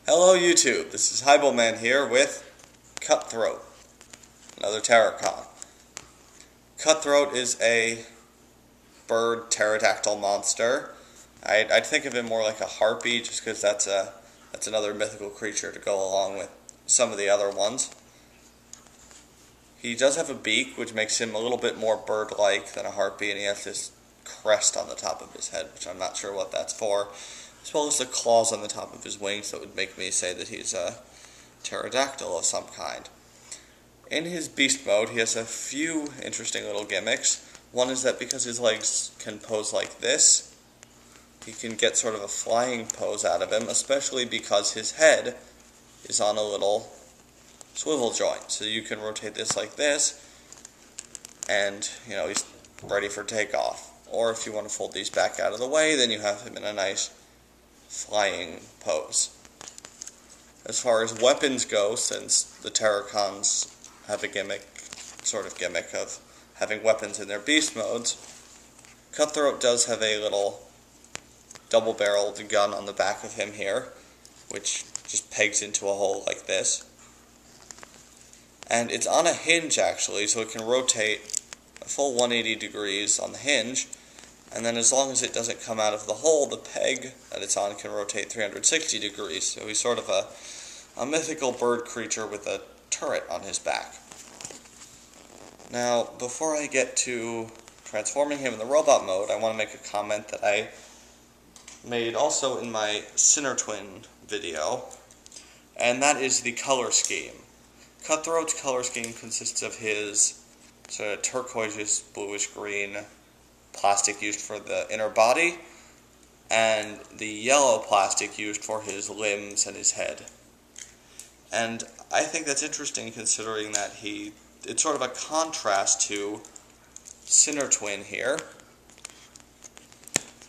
Hello YouTube, this is Hybelman here with Cutthroat, another Terrorcon. Cutthroat is a bird pterodactyl monster. I'd think of him more like a harpy just because that's another mythical creature to go along with some of the other ones. He does have a beak, which makes him a little bit more bird-like than a harpy, and he has this crest on the top of his head, which I'm not sure what that's for, as well as the claws on the top of his wings that would make me say that he's a pterodactyl of some kind. In his beast mode, he has a few interesting little gimmicks. One is that because his legs can pose like this, he can get sort of a flying pose out of him, especially because his head is on a little swivel joint. So you can rotate this like this, and he's ready for takeoff. Or if you want to fold these back out of the way, then you have him in a nice flying pose. As far as weapons go, since the Terrorcons have a gimmick of having weapons in their beast modes, Cutthroat does have a little double-barreled gun on the back of him here, which just pegs into a hole like this. And it's on a hinge actually, so it can rotate a full 180 degrees on the hinge, and then as long as it doesn't come out of the hole, the peg that it's on can rotate 360 degrees. So he's sort of a mythical bird creature with a turret on his back. Now, before I get to transforming him in the robot mode, I want to make a comment that I made also in my Sinner Twin video, and that is the color scheme. Cutthroat's color scheme consists of his sort of turquoise bluish green plastic used for the inner body, and the yellow plastic used for his limbs and his head. And I think that's interesting considering that it's sort of a contrast to Sinner Twin here,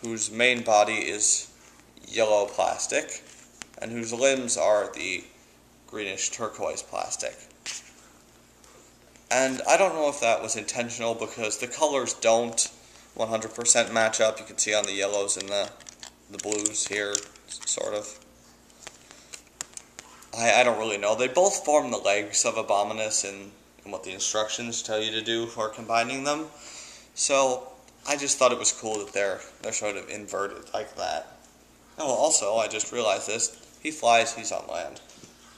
whose main body is yellow plastic, and whose limbs are the greenish turquoise plastic. And I don't know if that was intentional because the colors don't 100% match up. You can see on the yellows and the blues here, sort of. I don't really know. They both form the legs of Abominus in what the instructions tell you to do for combining them. So I just thought it was cool that they're sort of inverted like that. Oh, also, I just realized this. He flies, he's on land.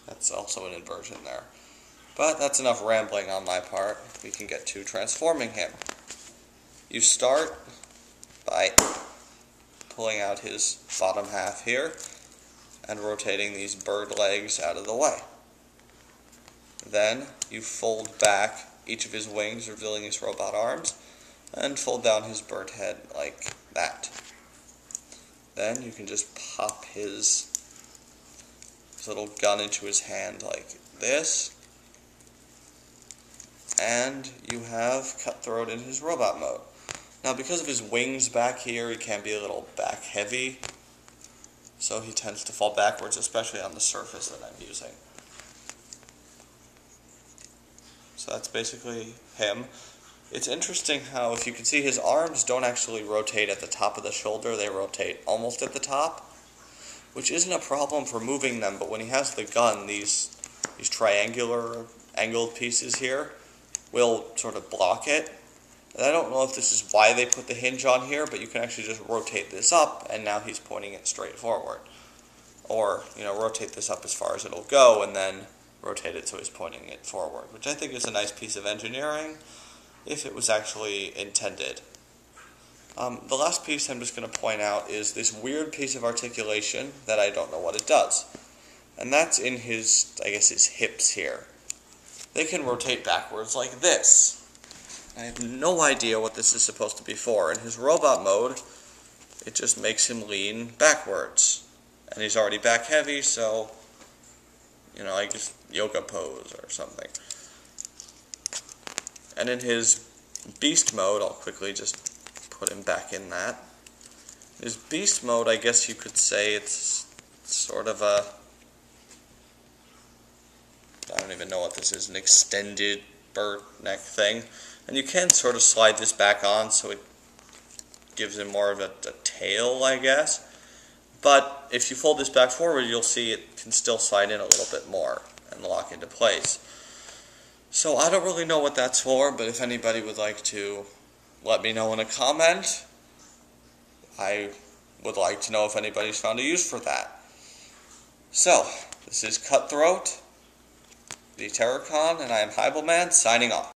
That's also an inversion there. But that's enough rambling on my part. We can get to transforming him. You start by pulling out his bottom half here and rotating these bird legs out of the way. Then you fold back each of his wings, revealing his robot arms, and fold down his bird head like that. Then you can just pop his little gun into his hand like this, and you have Cutthroat in his robot mode. Now, because of his wings back here, he can be a little back heavy, so he tends to fall backwards, especially on the surface that I'm using. So that's basically him. It's interesting how, if you can see, his arms don't actually rotate at the top of the shoulder, they rotate almost at the top, which isn't a problem for moving them, but when he has the gun, these triangular angled pieces here will sort of block it. And I don't know if this is why they put the hinge on here, but you can actually just rotate this up, and now he's pointing it straight forward. Or, rotate this up as far as it'll go, and then rotate it so he's pointing it forward, which I think is a nice piece of engineering, if it was actually intended. The last piece I'm just going to point out is this weird piece of articulation that I don't know what it does. And that's in his hips here. They can rotate backwards like this. I have no idea what this is supposed to be for. In his robot mode, it just makes him lean backwards. And he's already back heavy, so, I guess yoga pose or something. And in his beast mode, I'll quickly just put him back in that. In his beast mode, I guess you could say it's sort of I don't even know what this is, an extended bird neck thing. And you can sort of slide this back on so it gives him more of a tail, I guess. But if you fold this back forward, you'll see it can still slide in a little bit more and lock into place. So I don't really know what that's for, but if anybody would like to let me know in a comment, I would like to know if anybody's found a use for that. So, this is Cutthroat, the Terrorcon, and I am Hybelman, signing off.